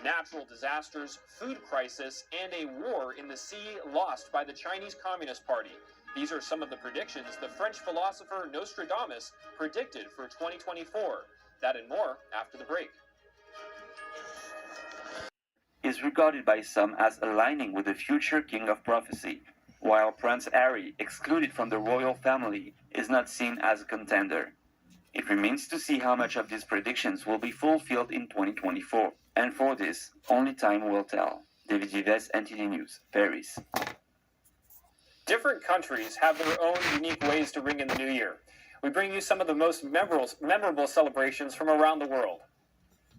natural disasters, food crisis, and a war in the sea lost by the Chinese Communist Party. These are some of the predictions the French philosopher Nostradamus predicted for 2024. That and more after the break. Is regarded by some as aligning with the future king of prophecy, while Prince Harry, excluded from the royal family, is not seen as a contender. It remains to see how much of these predictions will be fulfilled in 2024, and for this, only time will tell. David Vives, NTD News, Paris. Different countries have their own unique ways to ring in the new year. We bring you some of the most memorable celebrations from around the world.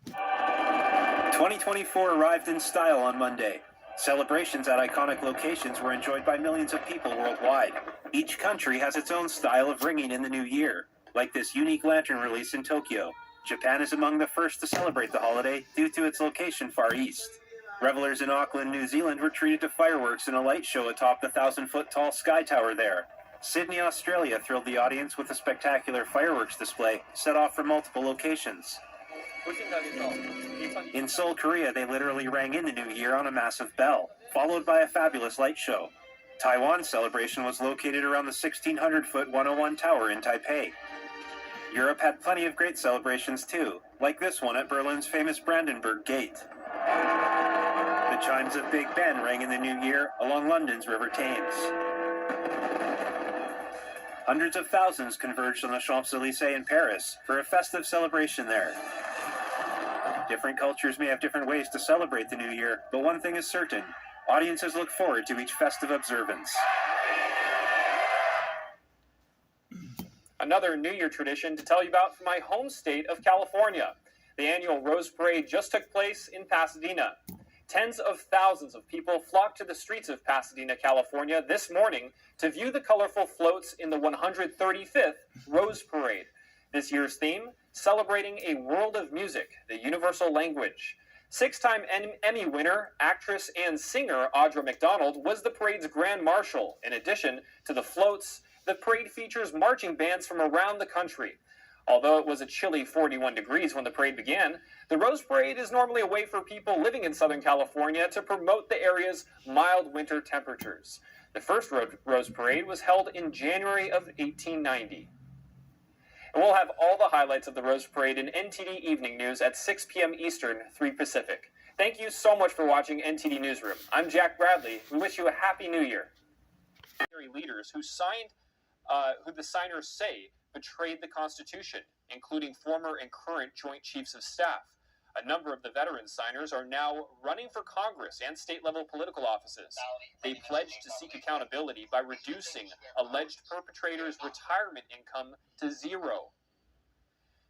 2024 arrived in style on Monday. Celebrations at iconic locations were enjoyed by millions of people worldwide. Each country has its own style of ringing in the new year, like this unique lantern release in Tokyo. Japan is among the first to celebrate the holiday due to its location far east. Revelers in Auckland, New Zealand were treated to fireworks and a light show atop the 1,000-foot-tall Sky Tower there. Sydney, Australia thrilled the audience with a spectacular fireworks display set off from multiple locations. In Seoul, Korea, they literally rang in the new year on a massive bell, followed by a fabulous light show. Taiwan's celebration was located around the 1,600-foot 101 Tower in Taipei. Europe had plenty of great celebrations too, like this one at Berlin's famous Brandenburg Gate. The chimes of Big Ben rang in the new year along London's River Thames. Hundreds of thousands converged on the Champs-Élysées in Paris for a festive celebration there. Different cultures may have different ways to celebrate the new year, but one thing is certain: audiences look forward to each festive observance. Another New Year tradition to tell you about from my home state of California. The annual Rose Parade just took place in Pasadena. Tens of thousands of people flocked to the streets of Pasadena, California this morning to view the colorful floats in the 135th Rose Parade. This year's theme, celebrating a world of music, the universal language. Six-time Emmy winner, actress, and singer Audra McDonald was the parade's grand marshal. In addition to the floats, the parade features marching bands from around the country. Although it was a chilly 41 degrees when the parade began, the Rose Parade is normally a way for people living in Southern California to promote the area's mild winter temperatures. The first Rose Parade was held in January of 1890. And we'll have all the highlights of the Rose Parade in NTD Evening News at 6 p.m. Eastern, 3 Pacific. Thank you so much for watching NTD Newsroom. I'm Jack Bradley. We wish you a Happy New Year. Leaders who the signers say betrayed the Constitution, including former and current Joint Chiefs of Staff. A number of the veteran signers are now running for Congress and state-level political offices. They pledged to seek accountability by reducing alleged perpetrators' retirement income to zero.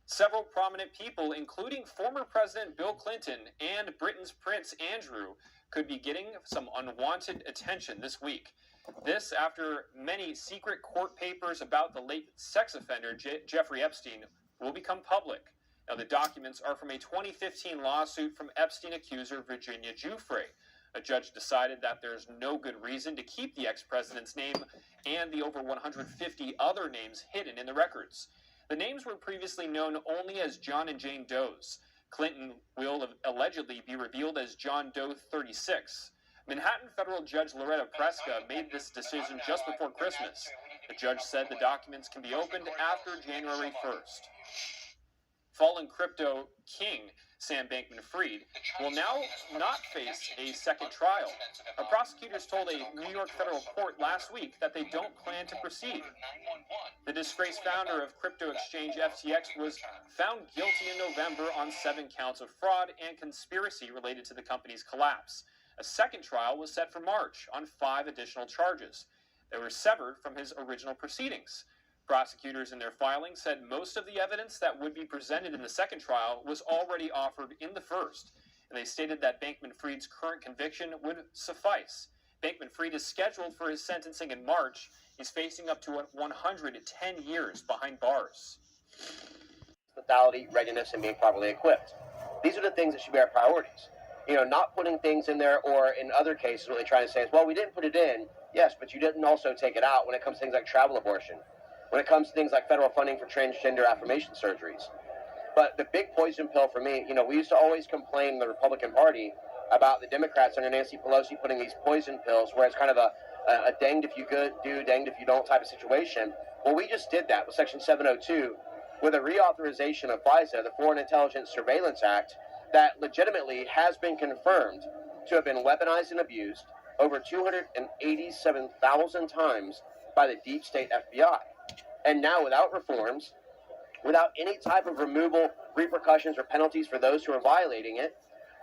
Several prominent people, including former President Bill Clinton and Britain's Prince Andrew, could be getting some unwanted attention this week. This after many secret court papers about the late sex offender Jeffrey Epstein will become public. Now, the documents are from a 2015 lawsuit from Epstein accuser Virginia Giuffre. A judge decided that there's no good reason to keep the ex-president's name and the over 150 other names hidden in the records. The names were previously known only as John and Jane Does. Clinton will allegedly be revealed as John Doe 36. Manhattan federal judge Loretta Preska made this decision just before Christmas. The judge said the documents can be opened after January 1st. Fallen crypto king Sam Bankman-Fried will now not face a second trial. Our prosecutors told a New York federal court last week that they don't plan to proceed. The disgraced founder of crypto exchange FTX was found guilty in November on 7 counts of fraud and conspiracy related to the company's collapse. A second trial was set for March on 5 additional charges. They were severed from his original proceedings. Prosecutors in their filing said most of the evidence that would be presented in the second trial was already offered in the first, and they stated that Bankman-Fried's current conviction would suffice. Bankman-Fried is scheduled for his sentencing in March. He's facing up to 110 years behind bars. Lethality, readiness, and being properly equipped. These are the things that should be our priorities. Not putting things in there, or in other cases, what they're trying to say is, well, we didn't put it in, yes, but you didn't also take it out when it comes to things like travel abortion, when it comes to things like federal funding for transgender affirmation surgeries. But the big poison pill for me, we used to always complain in the Republican Party about the Democrats under Nancy Pelosi putting these poison pills where it's kind of a danged if you do, danged if you don't type of situation. Well, we just did that with Section 702 with a reauthorization of FISA, the Foreign Intelligence Surveillance Act, that legitimately has been confirmed to have been weaponized and abused over 287,000 times by the deep state FBI. And now, without reforms, without any type of removal, repercussions, or penalties for those who are violating it,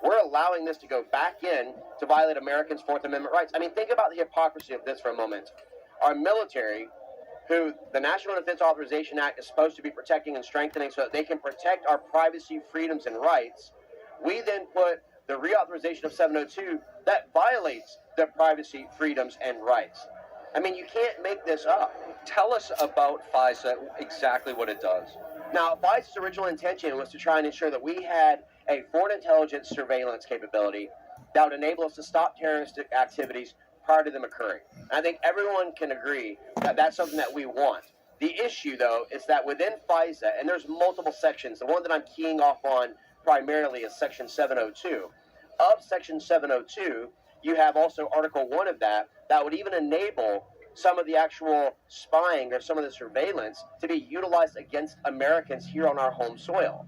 we're allowing this to go back in to violate Americans' Fourth Amendment rights. I mean, think about the hypocrisy of this for a moment. Our military, who the National Defense Authorization Act is supposed to be protecting and strengthening so that they can protect our privacy, freedoms, and rights, we then put the reauthorization of 702 that violates their privacy, freedoms, and rights. I mean, you can't make this up. Tell us about FISA, exactly what it does. Now, FISA's original intention was to try and ensure that we had a foreign intelligence surveillance capability that would enable us to stop terroristic activities prior to them occurring. And I think everyone can agree that that's something that we want. The issue, though, is that within FISA, and there's multiple sections, the one that I'm keying off on primarily is Section 702. Of Section 702, you have also Article 1 of that would even enable some of the actual spying or some of the surveillance to be utilized against Americans here on our home soil.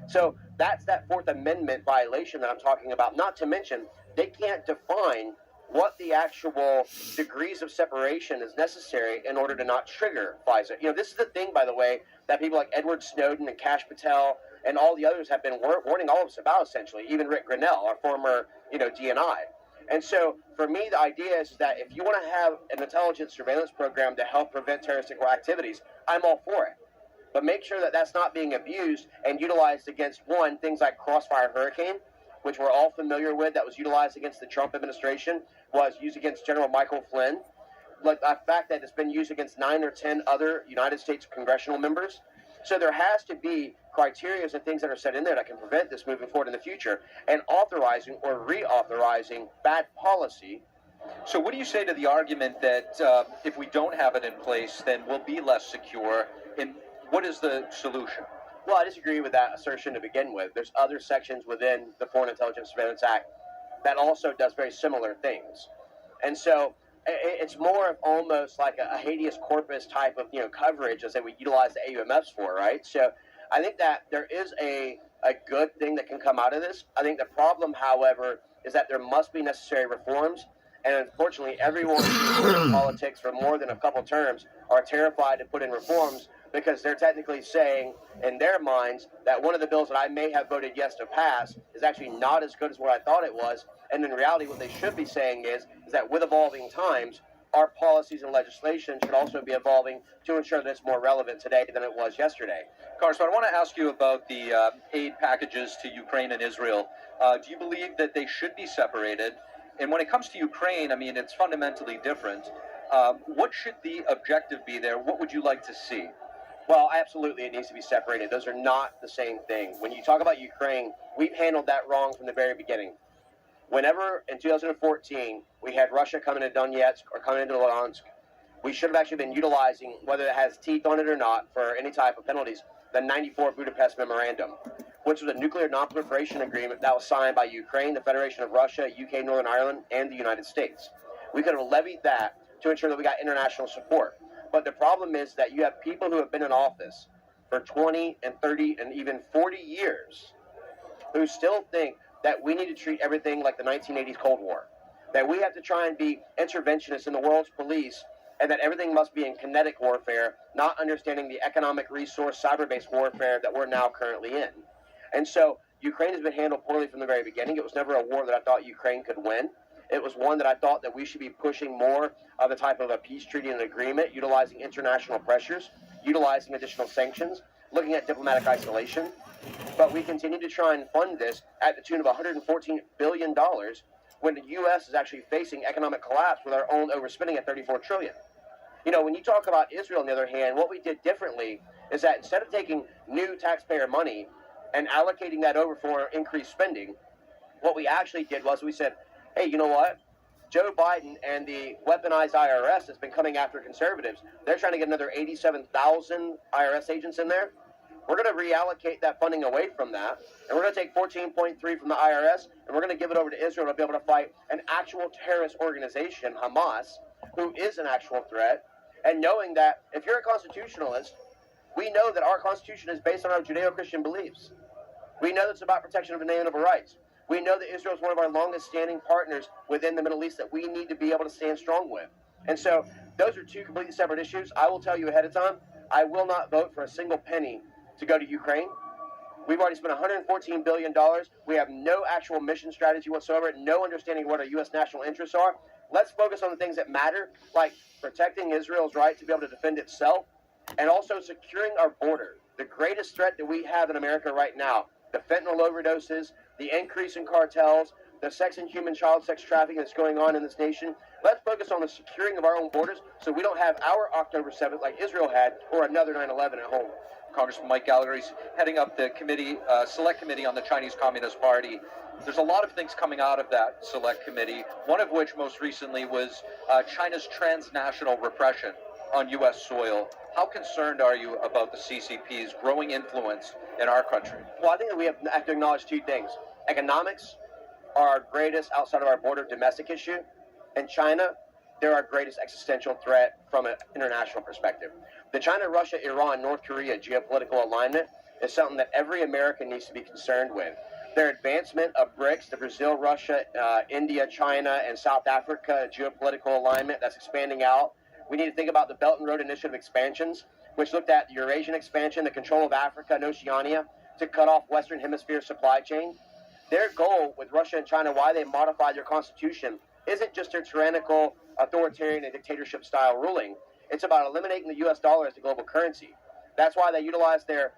So that's that Fourth Amendment violation that I'm talking about. Not to mention, they can't define what the actual degrees of separation is necessary in order to not trigger FISA. This is the thing, by the way, that people like Edward Snowden and Kash Patel and all the others have been warning all of us about, essentially, even Rick Grinnell, our former, DNI. And so, for me, the idea is that if you want to have an intelligence surveillance program to help prevent terroristic activities, I'm all for it. But make sure that that's not being abused and utilized against, one, things like Crossfire Hurricane, which we're all familiar with, that was utilized against the Trump administration, was used against General Michael Flynn. Like the fact that it's been used against 9 or 10 other United States congressional members. So there has to be criteria and things that are set in there that can prevent this moving forward in the future, and authorizing or reauthorizing bad policy. So what do you say to the argument that if we don't have it in place, then we'll be less secure? And what is the solution? Well, I disagree with that assertion to begin with. There's other sections within the Foreign Intelligence Surveillance Act that also does very similar things. And so it's more of almost like a habeas corpus type of coverage as they would utilize the AUMFs for, right? So I think that there is a good thing that can come out of this. I think the problem, however, is that there must be necessary reforms. And unfortunately, everyone who's been in politics for more than a couple terms are terrified to put in reforms because they're technically saying in their minds that one of the bills that I may have voted yes to pass is actually not as good as what I thought it was. And in reality, what they should be saying is that with evolving times, our policies and legislation should also be evolving to ensure that it's more relevant today than it was yesterday. Congressman, I want to ask you about the aid packages to Ukraine and Israel. Do you believe that they should be separated? And when it comes to Ukraine, I mean, it's fundamentally different. What should the objective be there? What would you like to see? Well, absolutely, it needs to be separated. Those are not the same thing. When you talk about Ukraine, we've handled that wrong from the very beginning. Whenever, in 2014, we had Russia coming into Donetsk or coming into Luhansk, we should have actually been utilizing, whether it has teeth on it or not, for any type of penalties, the 94 Budapest Memorandum, which was a nuclear non-proliferation agreement that was signed by Ukraine, the Federation of Russia, UK, Northern Ireland, and the United States. We could have levied that to ensure that we got international support. But the problem is that you have people who have been in office for 20 and 30 and even 40 years who still think that we need to treat everything like the 1980s Cold War, that we have to try and be interventionists in the world's police, and that everything must be in kinetic warfare, not understanding the economic resource, cyber-based warfare that we're now currently in. And so Ukraine has been handled poorly from the very beginning. It was never a war that I thought Ukraine could win. It was one that I thought that we should be pushing more of the type of a peace treaty and agreement, utilizing international pressures, utilizing additional sanctions, looking at diplomatic isolation. But we continue to try and fund this at the tune of $114 billion when the U.S. is actually facing economic collapse with our own overspending at $34 trillion. When you talk about Israel, on the other hand, what we did differently is that instead of taking new taxpayer money and allocating that over for increased spending, what we actually did was we said, hey, you know what? Joe Biden and the weaponized IRS that's been coming after conservatives, they're trying to get another 87,000 IRS agents in there. We're going to reallocate that funding away from that, and we're going to take 14.3 from the IRS, and we're going to give it over to Israel to be able to fight an actual terrorist organization, Hamas, who is an actual threat. And knowing that if you're a constitutionalist, we know that our Constitution is based on our Judeo-Christian beliefs. We know that it's about protection of inalienable rights. We know that Israel is one of our longest-standing partners within the Middle East that we need to be able to stand strong with. And so those are two completely separate issues. I will tell you ahead of time, I will not vote for a single penny to go to Ukraine. We've already spent $114 billion. We have no actual mission strategy whatsoever, no understanding of what our U.S. national interests are. Let's focus on the things that matter, like protecting Israel's right to be able to defend itself, and also securing our border. The greatest threat that we have in America right now, the fentanyl overdoses, the increase in cartels, the sex and human child sex trafficking that's going on in this nation. Let's focus on the securing of our own borders so we don't have our October 7th like Israel had, or another 9/11 at home. Congressman Mike Gallagher, he's heading up the committee, select committee on the Chinese Communist Party. There's a lot of things coming out of that select committee, one of which most recently was China's transnational repression on U.S. soil. How concerned are you about the CCP's growing influence in our country? Well, I think that we have to acknowledge two things. Economics are our greatest outside of our border domestic issue, and China, they're our greatest existential threat from an international perspective. The China, Russia, Iran, North Korea geopolitical alignment is something that every American needs to be concerned with. Their advancement of BRICS, the Brazil, Russia, India, China, and South Africa geopolitical alignment that's expanding out. We need to think about the Belt and Road Initiative expansions, which looked at the Eurasian expansion, the control of Africa and Oceania to cut off Western Hemisphere supply chain. Their goal with Russia and China, why they modified their constitution, isn't just their tyrannical, authoritarian, and dictatorship-style ruling. It's about eliminating the U.S. dollar as the global currency. That's why they utilized their,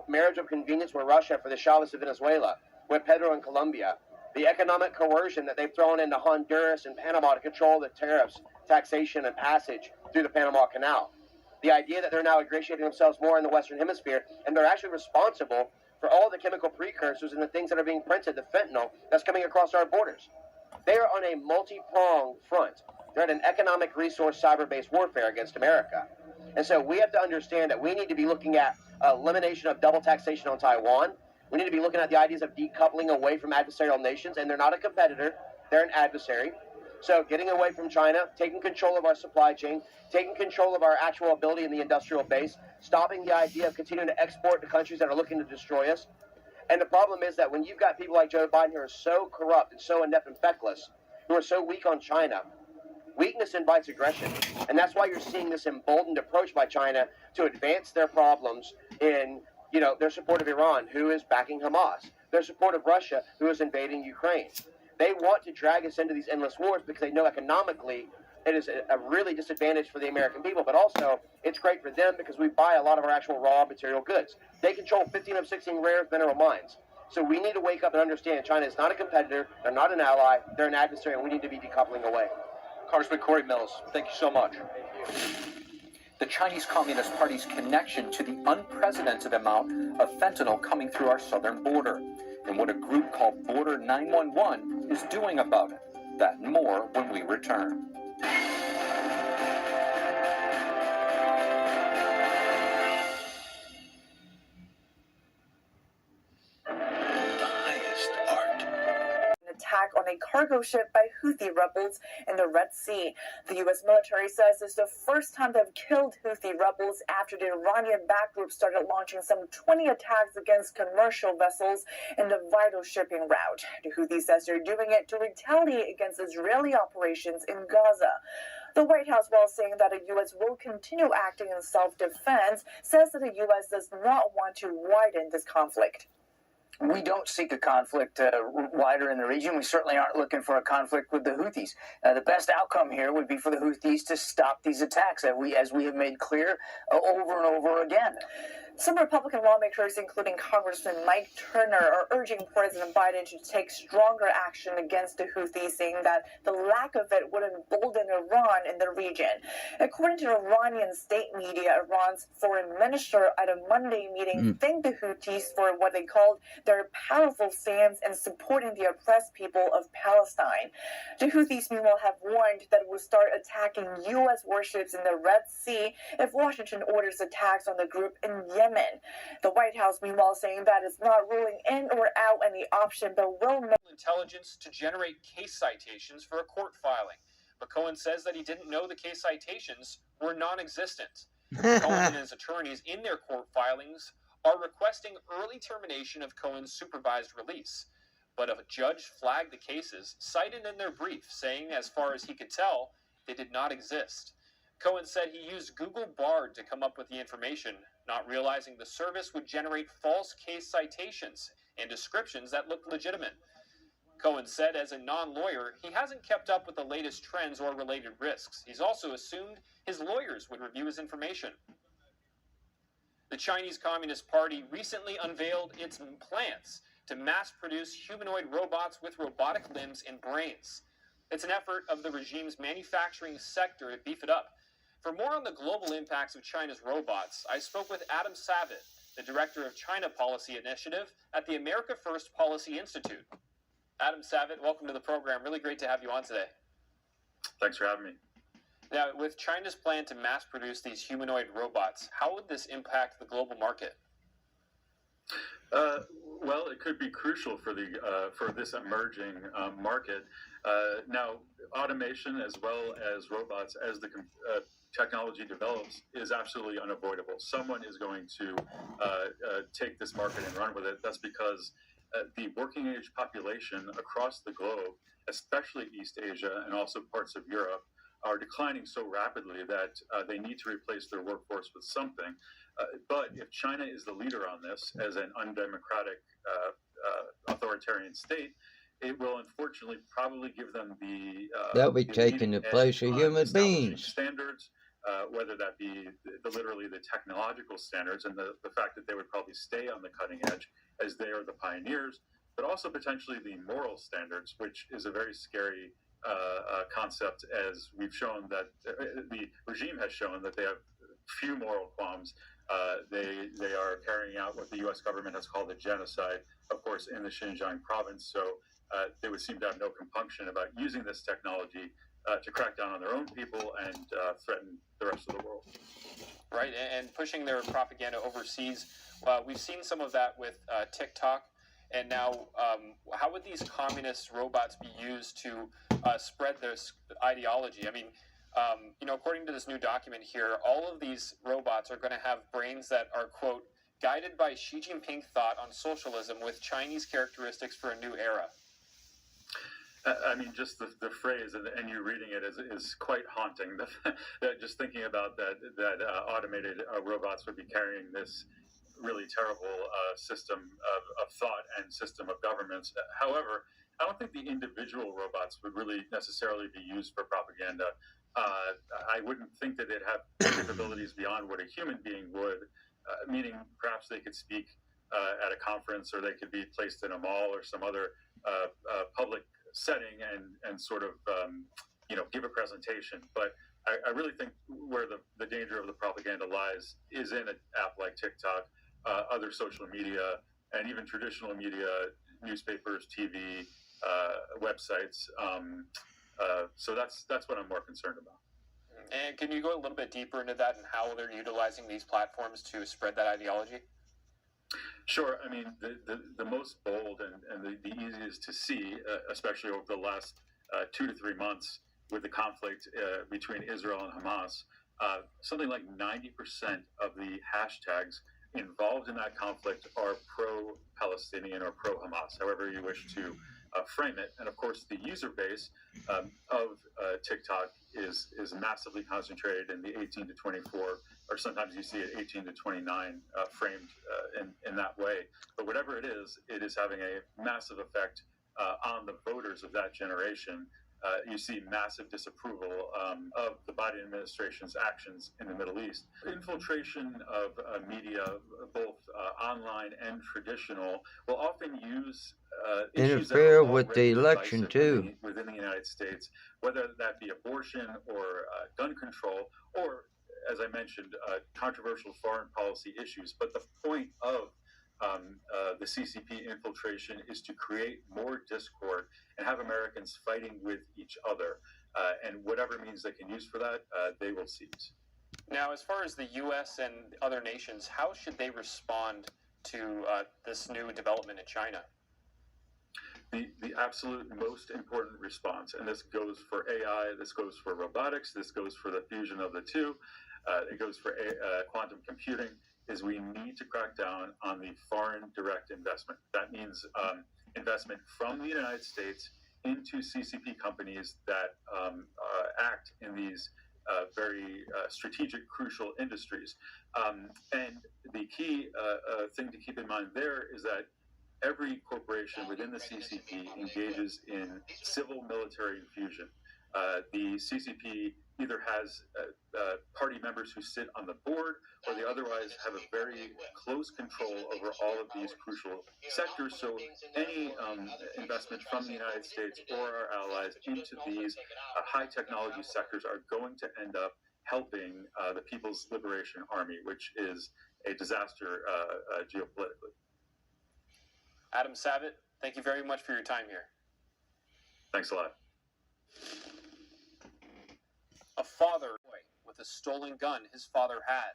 marriage of convenience with Russia for the Chavez of Venezuela, with Petro in Colombia, the economic coercion that they've thrown into Honduras and Panama to control the tariffs, taxation, and passage through the Panama Canal. The idea that they're now ingratiating themselves more in the Western Hemisphere, and they're actually responsible for all the chemical precursors and the things that are being printed, the fentanyl that's coming across our borders. They are on a multi-pronged front. They're at an economic resource cyber-based warfare against America. And so we have to understand that we need to be looking at elimination of double taxation on Taiwan. We need to be looking at the ideas of decoupling away from adversarial nations, and they're not a competitor, they're an adversary. So getting away from China, taking control of our supply chain, taking control of our actual ability in the industrial base, stopping the idea of continuing to export to countries that are looking to destroy us. And the problem is that when you've got people like Joe Biden who are so corrupt and so inept and feckless, who are so weak on China, weakness invites aggression. And that's why you're seeing this emboldened approach by China to advance their problems in, their support of Iran, who is backing Hamas, their support of Russia, who is invading Ukraine. They want to drag us into these endless wars because they know economically it is a really disadvantage for the American people, but also it's great for them because we buy a lot of our actual raw material goods. They control 15 of 16 rare earth mineral mines. So we need to wake up and understand China is not a competitor, they're not an ally, they're an adversary, and we need to be decoupling away. Congressman Corey Mills, thank you so much. The Chinese Communist Party's connection to the unprecedented amount of fentanyl coming through our southern border, and what a group called Border 911 is doing about it. That and more when we return. Attack on a cargo ship by Houthi rebels in the Red Sea. The U.S. military says it's the first time they've killed Houthi rebels after the Iranian-backed group started launching some 20 attacks against commercial vessels in the vital shipping route. The Houthi says they're doing it to retaliate against Israeli operations in Gaza. The White House, while saying that the U.S. will continue acting in self-defense, says that the U.S. does not want to widen this conflict. We don't seek a conflict wider in the region. We certainly aren't looking for a conflict with the Houthis. The best outcome here would be for the Houthis to stop these attacks, as we have made clear over and over again. Some Republican lawmakers, including Congressman Mike Turner, are urging President Biden to take stronger action against the Houthis, saying that the lack of it would embolden Iran in the region. According to Iranian state media, Iran's foreign minister at a Monday meeting thanked the Houthis for what they called their powerful stance in supporting the oppressed people of Palestine. The Houthis, meanwhile, have warned that it will start attacking U.S. warships in the Red Sea if Washington orders attacks on the group in Yemen. The White House, meanwhile, saying that it's not ruling in or out any option, but will make intelligence to generate case citations for a court filing. But Cohen says that he didn't know the case citations were non-existent. Cohen and his attorneys in their court filings are requesting early termination of Cohen's supervised release. But a judge flagged the cases, cited in their brief, saying, as far as he could tell, they did not exist. Cohen said he used Google Bard to come up with the information, not realizing the service would generate false case citations and descriptions that looked legitimate. Cohen said as a non-lawyer, he hasn't kept up with the latest trends or related risks. He's also assumed his lawyers would review his information. The Chinese Communist Party recently unveiled its plans to mass-produce humanoid robots with robotic limbs and brains. It's an effort of the regime's manufacturing sector to beef it up. For more on the global impacts of China's robots, I spoke with Adam Savitt, the director of China Policy Initiative at the America First Policy Institute. Adam Savitt, welcome to the program. Really great to have you on today. Thanks for having me. Now, with China's plan to mass produce these humanoid robots, how would this impact the global market? Well, it could be crucial for this emerging market. Now, automation as well as robots, as the technology develops, is absolutely unavoidable. Someone is going to take this market and run with it. That's because the working age population across the globe, especially East Asia and also parts of Europe, are declining so rapidly that they need to replace their workforce with something. But if China is the leader on this as an undemocratic authoritarian state, it will unfortunately probably give them they'll be taking the place of human beings. Standards, whether that be literally the technological standards and the fact that they would probably stay on the cutting edge as they are the pioneers, but also potentially the moral standards, which is a very scary concept, as we've shown that the regime has shown that they have few moral qualms. They are carrying out what the U.S. government has called a genocide, of course, in the Xinjiang province. So they would seem to have no compunction about using this technology to crack down on their own people and threaten the rest of the world. Right, and pushing their propaganda overseas. We've seen some of that with TikTok. And now, how would these communist robots be used to spread this ideology? I mean, according to this new document here, all of these robots are going to have brains that are, quote, guided by Xi Jinping thought on socialism with Chinese characteristics for a new era. I mean, just the phrase and you reading it is quite haunting. That just thinking about that automated robots would be carrying this really terrible system of thought and system of governments. However, I don't think the individual robots would really necessarily be used for propaganda. I wouldn't think that they'd have capabilities beyond what a human being would, meaning perhaps they could speak at a conference, or they could be placed in a mall or some other public setting and sort of give a presentation. But I really think where the danger of the propaganda lies is in an app like TikTok, other social media, and even traditional media, newspapers, TV, websites. So that's what I'm more concerned about. And can you go a little bit deeper into that and how they're utilizing these platforms to spread that ideology? Sure. I mean, the most bold and the easiest to see, especially over the last 2 to 3 months with the conflict between Israel and Hamas, something like 90% of the hashtags involved in that conflict are pro-Palestinian or pro-Hamas, however you wish to frame it. And of course, the user base of TikTok is massively concentrated in the 18 to 24, or sometimes you see it 18 to 29 framed in that way. But whatever it is having a massive effect on the voters of that generation. You see massive disapproval of the Biden administration's actions in the Middle East. Infiltration of media, both online and traditional, will often use issues interfere that are with the election too within the United States, whether that be abortion or gun control, or, as I mentioned, controversial foreign policy issues. But the point of the CCP infiltration is to create more discord and have Americans fighting with each other. And whatever means they can use for that, they will seize. Now, as far as the U.S. and other nations, how should they respond to this new development in China? The absolute most important response, and this goes for AI, this goes for robotics, this goes for the fusion of the two, it goes for quantum computing, is we need to crack down on the foreign direct investment. That means investment from the United States into CCP companies that act in these very strategic, crucial industries. And the key thing to keep in mind there is that every corporation within the CCP engages in civil-military fusion. The CCP either has party members who sit on the board, or they otherwise have a very close control over all of these crucial sectors. So any investment from the United States or our allies into these high technology sectors are going to end up helping the People's Liberation Army, which is a disaster geopolitically. Adam Savitt, thank you very much for your time here. Thanks a lot. A father with a stolen gun his father had.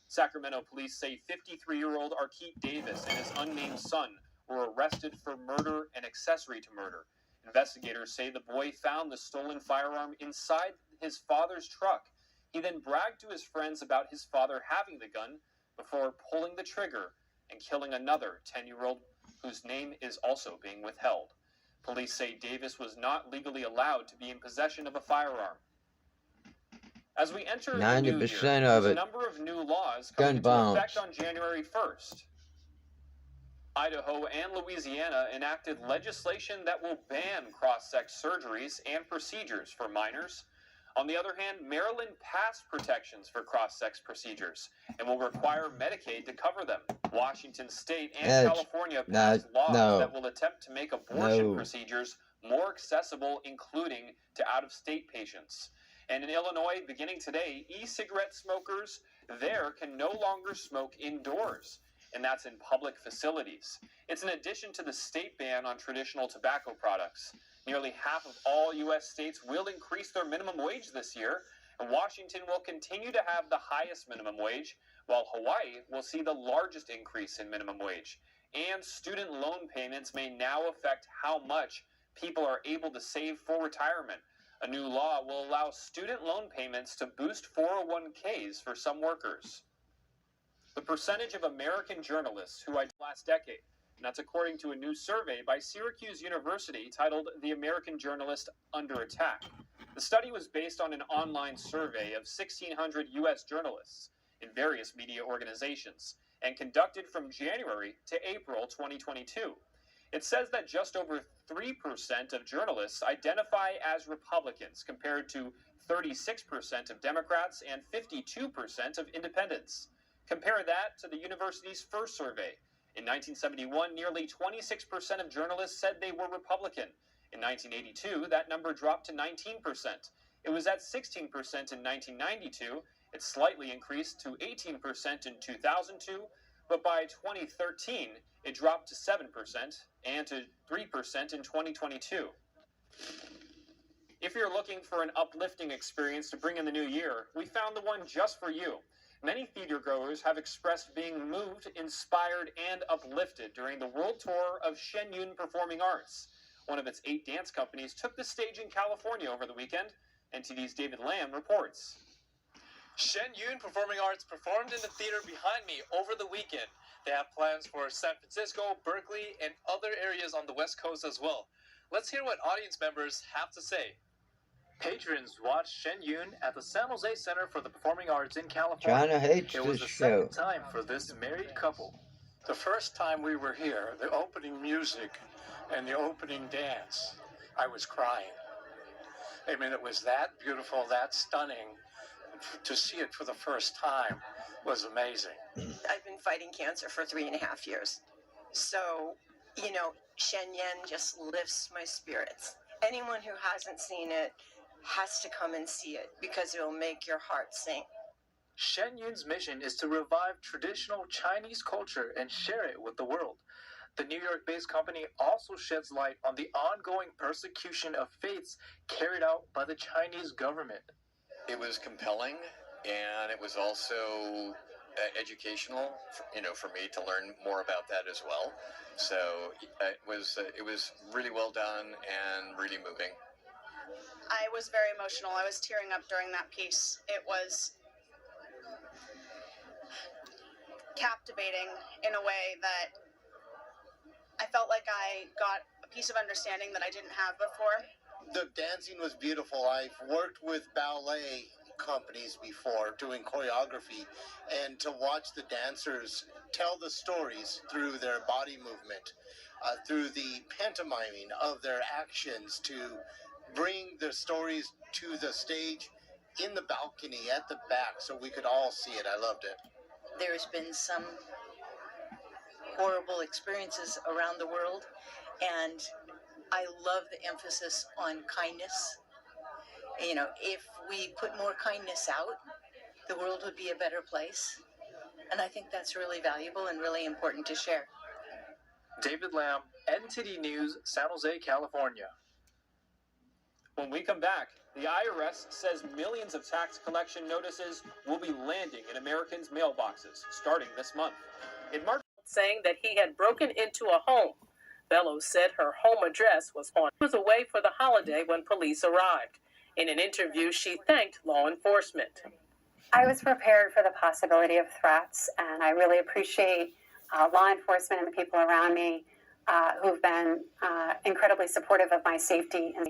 Sacramento police say 53-year-old Arkeet Davis and his unnamed son were arrested for murder and accessory to murder. Investigators say the boy found the stolen firearm inside his father's truck. He then bragged to his friends about his father having the gun before pulling the trigger and killing another 10-year-old whose name is also being withheld. Police say Davis was not legally allowed to be in possession of a firearm. As we enter the new year, 90% of there's a it, number of new laws gun coming into violence. effect on January 1st. Idaho and Louisiana enacted legislation that will ban cross-sex surgeries and procedures for minors. On the other hand, Maryland passed protections for cross-sex procedures and will require Medicaid to cover them. Washington State and Edge. California passed laws no. that will attempt to make abortion No. procedures more accessible, including to out-of-state patients. And in Illinois, beginning today, e-cigarette smokers there can no longer smoke indoors, and that's in public facilities. It's in addition to the state ban on traditional tobacco products. Nearly half of all U.S. states will increase their minimum wage this year, and Washington will continue to have the highest minimum wage, while Hawaii will see the largest increase in minimum wage. And student loan payments may now affect how much people are able to save for retirement. A new law will allow student loan payments to boost 401ks for some workers. The percentage of American journalists who identified last decade, and that's according to a new survey by Syracuse University titled The American Journalist Under Attack. The study was based on an online survey of 1,600 U.S. journalists in various media organizations and conducted from January to April 2022. It says that just over 3% of journalists identify as Republicans, compared to 36% of Democrats and 52% of independents. Compare that to the university's first survey. In 1971, nearly 26% of journalists said they were Republican. In 1982, that number dropped to 19%. It was at 16% in 1992. It slightly increased to 18% in 2002. But by 2013, it dropped to 7% and to 3% in 2022. If you're looking for an uplifting experience to bring in the new year, we found the one just for you. Many theater goers have expressed being moved, inspired, and uplifted during the world tour of Shen Yun Performing Arts. One of its 8 dance companies took the stage in California over the weekend. NTD's David Lamb reports. Shen Yun Performing Arts performed in the theater behind me over the weekend. They have plans for San Francisco, Berkeley, and other areas on the West Coast as well. Let's hear what audience members have to say. Patrons watched Shen Yun at the San Jose Center for the Performing Arts in California. China hates It was this the show. second time for this married couple. The first time we were here, the opening music and the opening dance, I was crying. I mean, it was that beautiful, that stunning. To see it for the first time was amazing. I've been fighting cancer for 3.5 years. So, Shen Yun just lifts my spirits. Anyone who hasn't seen it has to come and see it because it will make your heart sing. Shen Yun's mission is to revive traditional Chinese culture and share it with the world. The New York-based company also sheds light on the ongoing persecution of faiths carried out by the Chinese government. It was compelling, and it was also educational, for me to learn more about that as well. So it was really well done and really moving. I was very emotional. I was tearing up during that piece. It was captivating in a way that I felt like I got a piece of understanding that I didn't have before. The dancing was beautiful. I've worked with ballet companies before doing choreography, and to watch the dancers tell the stories through their body movement, through the pantomiming of their actions, to bring the stories to the stage in the balcony at the back so we could all see it. I loved it. There's been some horrible experiences around the world, and I love the emphasis on kindness. If we put more kindness out, the world would be a better place. And I think that's really valuable and really important to share. David Lamb, NTD News, San Jose, California. When we come back, the IRS says millions of tax collection notices will be landing in Americans' mailboxes starting this month. In March, saying that he had broken into a home. Bellows said her home address was away for the holiday when police arrived. In an interview, she thanked law enforcement. I was prepared for the possibility of threats, and I really appreciate law enforcement and the people around me who've been incredibly supportive of my safety. And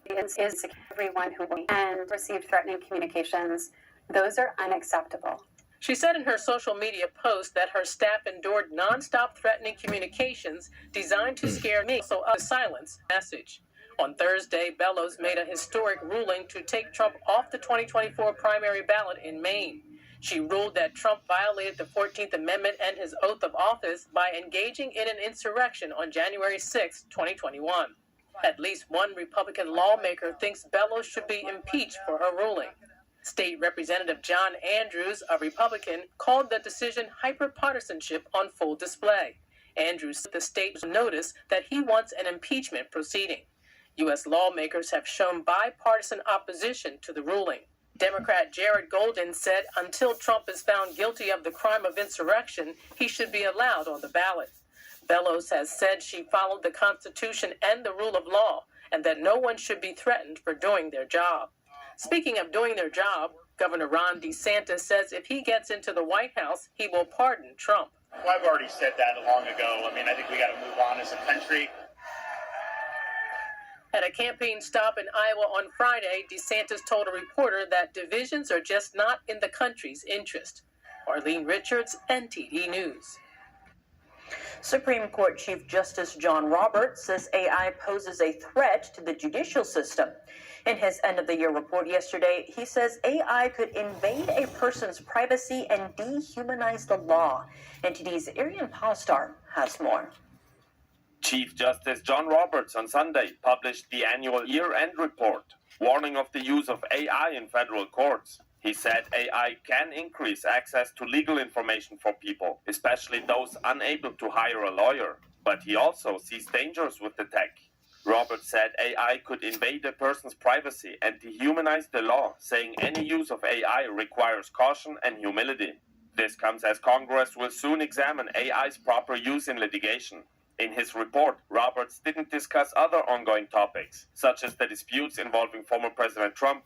is everyone who received threatening communications. Those are unacceptable. She said in her social media post that her staff endured nonstop threatening communications designed to scare me, so a silence message. On Thursday, Bellows made a historic ruling to take Trump off the 2024 primary ballot in Maine. She ruled that Trump violated the 14th Amendment and his oath of office by engaging in an insurrection on January 6, 2021. At least one Republican lawmaker thinks Bellows should be impeached for her ruling. State Representative John Andrews, a Republican, called the decision hyperpartisanship on full display. Andrews said the state notice that he wants an impeachment proceeding. U.S. lawmakers have shown bipartisan opposition to the ruling. Democrat Jared Golden said until Trump is found guilty of the crime of insurrection, he should be allowed on the ballot. Bellows has said she followed the Constitution and the rule of law, and that no one should be threatened for doing their job. Speaking of doing their job, Governor Ron DeSantis says if he gets into the White House, he will pardon Trump. Well, I've already said that long ago. I think we got to move on as a country. At a campaign stop in Iowa on Friday, DeSantis told a reporter that divisions are just not in the country's interest. Arlene Richards, NTD News. Supreme Court Chief Justice John Roberts says AI poses a threat to the judicial system. In his end-of-the-year report yesterday, he says AI could invade a person's privacy and dehumanize the law. NTD's Arian Pastar has more. Chief Justice John Roberts on Sunday published the annual year-end report, warning of the use of AI in federal courts. He said AI can increase access to legal information for people, especially those unable to hire a lawyer. But he also sees dangers with the tech. Roberts said AI could invade a person's privacy and dehumanize the law, saying any use of AI requires caution and humility. This comes as Congress will soon examine AI's proper use in litigation. In his report, Roberts didn't discuss other ongoing topics, such as the disputes involving former President Trump